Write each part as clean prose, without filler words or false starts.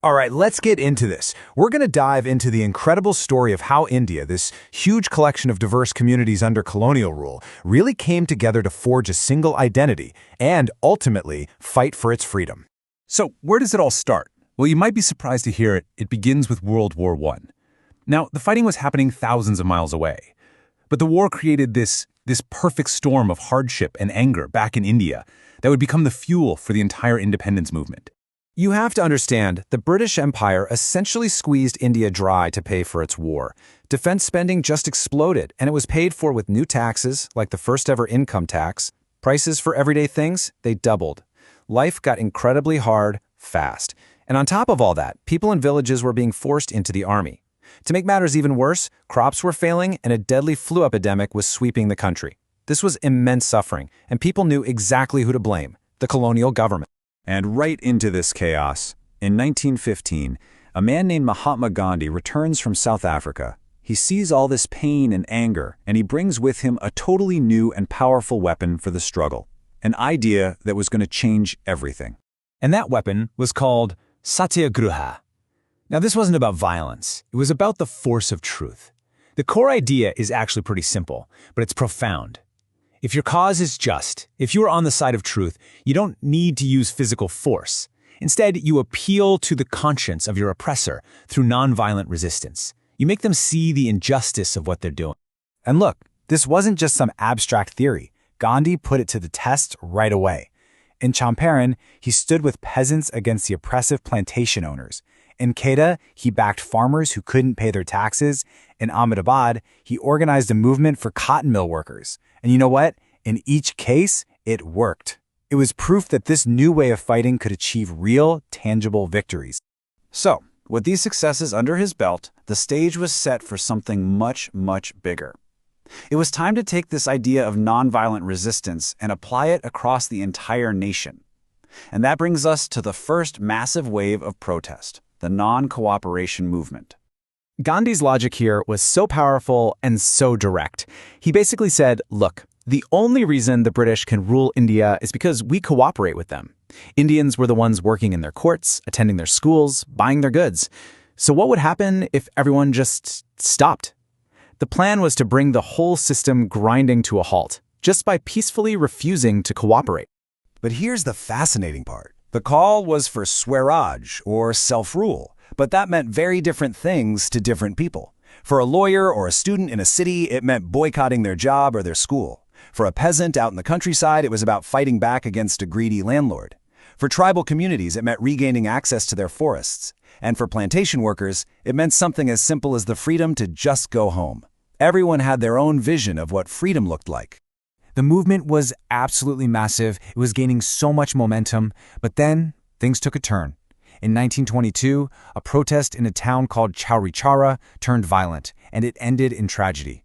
All right, let's get into this. We're going to dive into the incredible story of how India, this huge collection of diverse communities under colonial rule, really came together to forge a single identity and, ultimately, fight for its freedom. So, where does it all start? Well, you might be surprised to hear it begins with World War I. Now, the fighting was happening thousands of miles away. But the war created this perfect storm of hardship and anger back in India that would become the fuel for the entire independence movement. You have to understand, the British Empire essentially squeezed India dry to pay for its war. Defense spending just exploded, and it was paid for with new taxes, like the first-ever income tax. Prices for everyday things, they doubled. Life got incredibly hard, fast. And on top of all that, people in villages were being forced into the army. To make matters even worse, crops were failing, and a deadly flu epidemic was sweeping the country. This was immense suffering, and people knew exactly who to blame: the colonial government. And right into this chaos, in 1915, a man named Mahatma Gandhi returns from South Africa. He sees all this pain and anger, and he brings with him a totally new and powerful weapon for the struggle, an idea that was going to change everything. And that weapon was called Satyagraha. Now, this wasn't about violence. It was about the force of truth. The core idea is actually pretty simple, but it's profound. If your cause is just, if you are on the side of truth, you don't need to use physical force. Instead, you appeal to the conscience of your oppressor through nonviolent resistance. You make them see the injustice of what they're doing. And look, this wasn't just some abstract theory. Gandhi put it to the test right away. In Champaran, he stood with peasants against the oppressive plantation owners. In Kheda, he backed farmers who couldn't pay their taxes. In Ahmedabad, he organized a movement for cotton mill workers. And you know what? In each case, it worked. It was proof that this new way of fighting could achieve real, tangible victories. So, with these successes under his belt, the stage was set for something much, much bigger. It was time to take this idea of nonviolent resistance and apply it across the entire nation. And that brings us to the first massive wave of protest: the Non-Cooperation Movement. Gandhi's logic here was so powerful and so direct. He basically said, look, the only reason the British can rule India is because we cooperate with them. Indians were the ones working in their courts, attending their schools, buying their goods. So what would happen if everyone just stopped? The plan was to bring the whole system grinding to a halt, just by peacefully refusing to cooperate. But here's the fascinating part. The call was for Swaraj, or self-rule, but that meant very different things to different people. For a lawyer or a student in a city, it meant boycotting their job or their school. For a peasant out in the countryside, it was about fighting back against a greedy landlord. For tribal communities, it meant regaining access to their forests. And for plantation workers, it meant something as simple as the freedom to just go home. Everyone had their own vision of what freedom looked like. The movement was absolutely massive. It was gaining so much momentum, but then things took a turn. In 1922, a protest in a town called Chaurichara turned violent, and it ended in tragedy.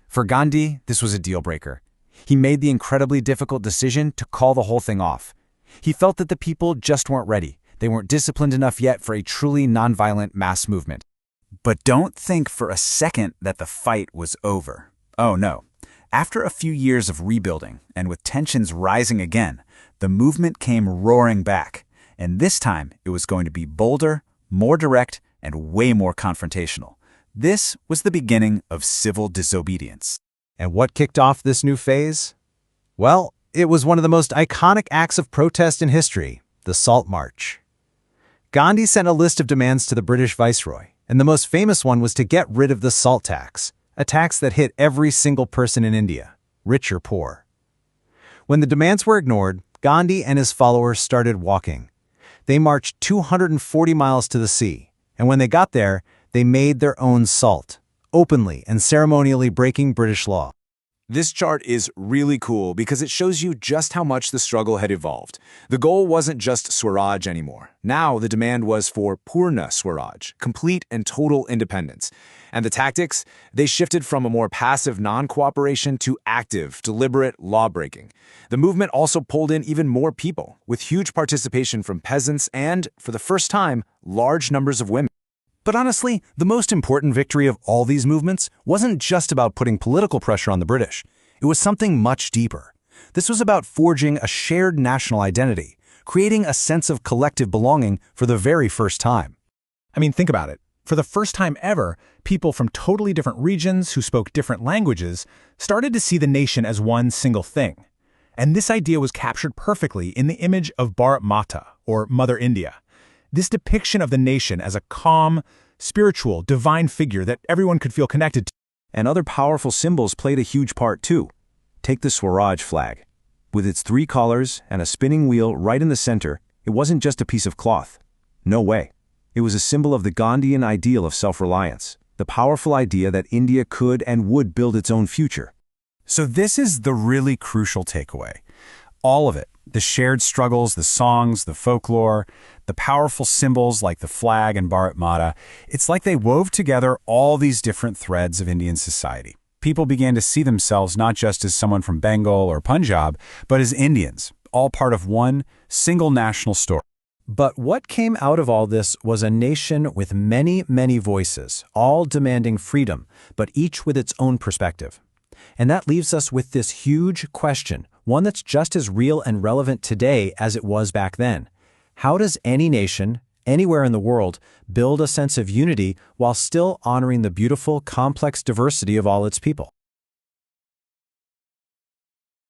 For Gandhi, this was a deal-breaker. He made the incredibly difficult decision to call the whole thing off. He felt that the people just weren't ready. They weren't disciplined enough yet for a truly nonviolent mass movement. But don't think for a second that the fight was over. Oh no. After a few years of rebuilding, and with tensions rising again, the movement came roaring back. And this time, it was going to be bolder, more direct, and way more confrontational. This was the beginning of civil disobedience. And what kicked off this new phase? Well, it was one of the most iconic acts of protest in history, the Salt March. Gandhi sent a list of demands to the British Viceroy, and the most famous one was to get rid of the salt tax, a tax that hit every single person in India, rich or poor. When the demands were ignored, Gandhi and his followers started walking. They marched 240 miles to the sea, and when they got there, they made their own salt, openly and ceremonially breaking British law. This chart is really cool because it shows you just how much the struggle had evolved. The goal wasn't just Swaraj anymore. Now the demand was for Purna Swaraj, complete and total independence. And the tactics? They shifted from a more passive non-cooperation to active, deliberate law-breaking. The movement also pulled in even more people, with huge participation from peasants and, for the first time, large numbers of women. But honestly, the most important victory of all these movements wasn't just about putting political pressure on the British. It was something much deeper. This was about forging a shared national identity, creating a sense of collective belonging for the very first time. I mean, think about it. For the first time ever, people from totally different regions who spoke different languages started to see the nation as one single thing. And this idea was captured perfectly in the image of Bharat Mata, or Mother India. This depiction of the nation as a calm, spiritual, divine figure that everyone could feel connected to. And other powerful symbols played a huge part too. Take the Swaraj flag. With its 3 colors and a spinning wheel right in the center, it wasn't just a piece of cloth. No way. It was a symbol of the Gandhian ideal of self-reliance, the powerful idea that India could and would build its own future. So this is the really crucial takeaway. All of it, the shared struggles, the songs, the folklore, the powerful symbols like the flag and Bharat Mata, it's like they wove together all these different threads of Indian society. People began to see themselves not just as someone from Bengal or Punjab, but as Indians, all part of one single national story. But what came out of all this was a nation with many, many voices, all demanding freedom, but each with its own perspective. And that leaves us with this huge question, one that's just as real and relevant today as it was back then. How does any nation, anywhere in the world, build a sense of unity while still honoring the beautiful, complex diversity of all its people?